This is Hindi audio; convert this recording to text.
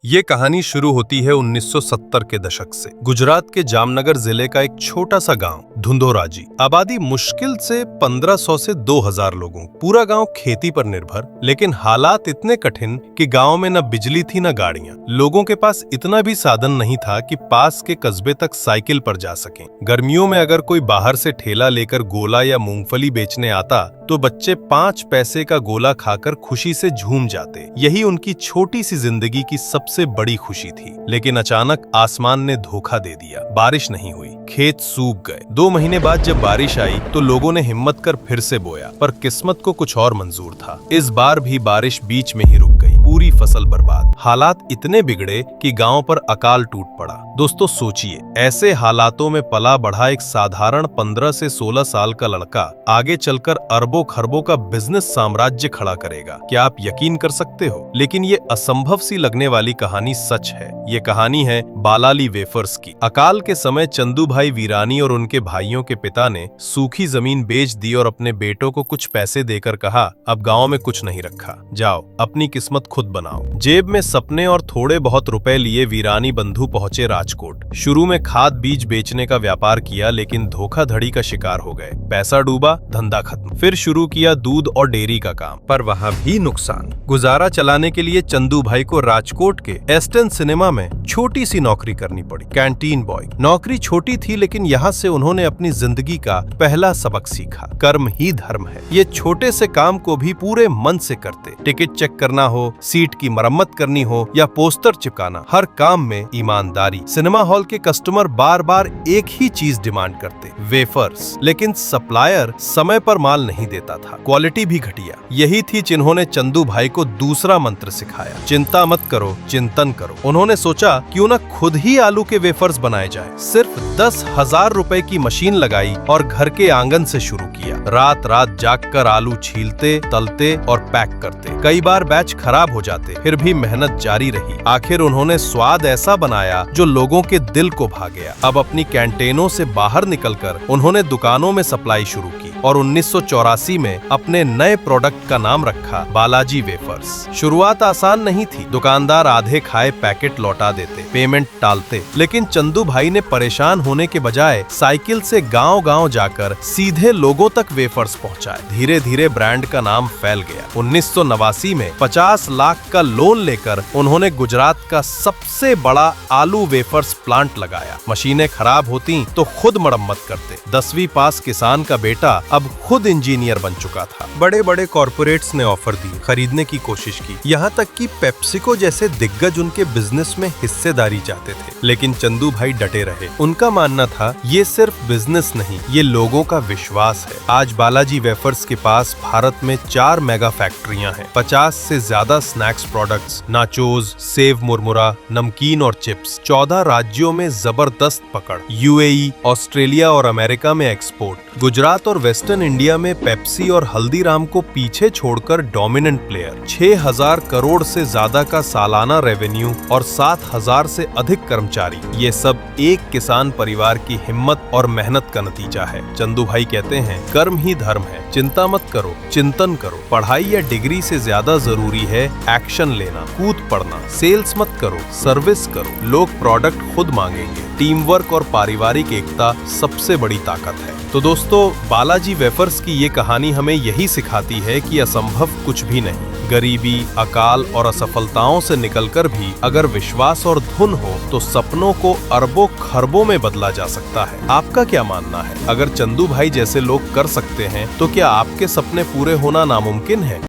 ये कहानी शुरू होती है 1970 के दशक से। गुजरात के जामनगर जिले का एक छोटा सा गांव धुंधोराजी। आबादी मुश्किल से 1500 से 2000 लोगों। पूरा गांव खेती पर निर्भर, लेकिन हालात इतने कठिन कि गांव में न बिजली थी न गाड़ियां। लोगों के पास इतना भी साधन नहीं था कि पास के कस्बे तक साइकिल पर जा सकें। गर्मियों में अगर कोई बाहर से ठेला लेकर गोला या मूंगफली बेचने आता तो बच्चे 5 पैसे का गोला खाकर खुशी से झूम जाते। यही उनकी छोटी सी जिंदगी की सबसे बड़ी खुशी थी। लेकिन अचानक आसमान ने धोखा दे दिया। बारिश नहीं हुई, खेत सूख गए। 2 महीने बाद जब बारिश आई तो लोगों ने हिम्मत कर फिर से बोया, पर किस्मत को कुछ और मंजूर था। इस बार भी बारिश बीच में ही रुक गई। पूरी फसल बर्बाद। हालात इतने बिगड़े कि गांव पर अकाल टूट पड़ा। दोस्तों सोचिए, ऐसे हालातों में पला बढ़ा एक साधारण 15 से 16 साल का लड़का आगे चलकर अरबों खरबों का बिजनेस साम्राज्य खड़ा करेगा। क्या आप यकीन कर सकते हो? लेकिन ये असंभव सी लगने वाली कहानी सच है। ये कहानी है बालाली वेफर्स की। अकाल के समय चंदू भाई वीरानी और उनके भाइयों के पिता ने सूखी जमीन बेच दी और अपने बेटों को कुछ पैसे देकर कहा, अब गांव में कुछ नहीं रखा, जाओ अपनी किस्मत खुद बनाओ। जेब में सपने और थोड़े बहुत रुपए लिए वीरानी बंधु पहुंचे राजकोट। शुरू में खाद बीज बेचने का व्यापार किया, लेकिन धोखाधड़ी का शिकार हो गए। पैसा डूबा, धंधा खत्म। फिर शुरू किया दूध और डेयरी का काम, पर वहां भी नुकसान। गुजारा चलाने के लिए चंदू भाई को राजकोट के एस्टन सिनेमा में छोटी सी नौकरी करनी पड़ी, कैंटीन बॉय। नौकरी छोटी थी, लेकिन यहाँ से उन्होंने अपनी जिंदगी का पहला सबक सीखा, कर्म ही धर्म है। ये छोटे से काम को भी पूरे मन से करते। टिकट चेक करना हो, सीट की मरम्मत करनी हो या पोस्टर चिपकाना, हर काम में ईमानदारी। सिनेमा हॉल के कस्टमर बार बार एक ही चीज डिमांड करते, वेफर्स। लेकिन सप्लायर समय पर माल नहीं देता था, क्वालिटी भी घटिया। यही थी जिन्होंने चंदू भाई को दूसरा मंत्र सिखाया, चिंता मत करो, चिंतन करो। उन्होंने सोचा क्यों न खुद ही आलू के वेफर्स बनाए जाए। सिर्फ 10,000 रुपए की मशीन लगाई और घर के आंगन से शुरू किया। रात रात जागकर आलू छीलते, तलते और पैक करते। कई बार बैच खराब हो जाते, फिर भी मेहनत जारी रही। आखिर उन्होंने स्वाद ऐसा बनाया जो लोगों के दिल को भा गया। अब अपनी कैंटीनों से बाहर निकलकर उन्होंने दुकानों में सप्लाई शुरू की और 1984 में अपने नए प्रोडक्ट का नाम रखा बालाजी वेफर्स। शुरुआत आसान नहीं थी। दुकानदार आधे खाए पैकेट लौटा देते, पेमेंट टालते। लेकिन चंदू भाई ने परेशान होने के बजाय साइकिल से गांव-गांव जाकर सीधे लोगों तक वेफर्स पहुंचाए। धीरे धीरे ब्रांड का नाम फैल गया। 1989 में 50 लाख का लोन लेकर उन्होंने गुजरात का सबसे बड़ा आलू वेफर्स प्लांट लगाया। मशीनें खराब होती तो खुद मरम्मत करते। 10वीं पास किसान का बेटा अब खुद इंजीनियर बन चुका था। बड़े बड़े कॉर्पोरेट्स ने ऑफर दी, खरीदने की कोशिश की। यहाँ तक कि पेप्सिको जैसे दिग्गज उनके बिजनेस में हिस्सेदारी चाहते थे। लेकिन चंदू भाई डटे रहे। उनका मानना था ये सिर्फ बिजनेस नहीं, ये लोगों का विश्वास है। आज बालाजी वेफर्स के पास भारत में 4 मेगा फैक्ट्रियां हैं। 50 से ज्यादा स्नैक्स प्रोडक्ट्स, नाचोज, सेव मुरमुरा, नमकीन और चिप्स। 14 राज्यों में जबरदस्त पकड़। यूएई, ऑस्ट्रेलिया और अमेरिका में एक्सपोर्ट। गुजरात और वेस्टर्न इंडिया में पेप्सी और हल्दीराम को पीछे छोड़कर डोमिनेंट प्लेयर। 6000 करोड़ से ज्यादा का सालाना रेवेन्यू और 7000 से अधिक कर्मचारी। ये सब एक किसान परिवार की हिम्मत और मेहनत का नतीजा है। चंदू भाई कहते हैं, कर्म ही धर्म है। चिंता मत करो, चिंतन करो। पढ़ाई या डिग्री से ज्यादा जरूरी है एक्शन लेना, कूद पड़ना। सेल्स मत करो, सर्विस करो। लोग प्रोडक्ट खुद मांगेंगे। टीम वर्क और पारिवारिक एकता सबसे बड़ी ताकत है। तो दोस्तों, बालाजी वेफर्स की ये कहानी हमें यही सिखाती है कि असंभव कुछ भी नहीं। गरीबी, अकाल और असफलताओं से निकलकर भी अगर विश्वास और धुन हो तो सपनों को अरबों खरबों में बदला जा सकता है। आपका क्या मानना है? अगर चंदू भाई जैसे लोग कर सकते हैं तो क्या आपके सपने पूरे होना नामुमकिन है?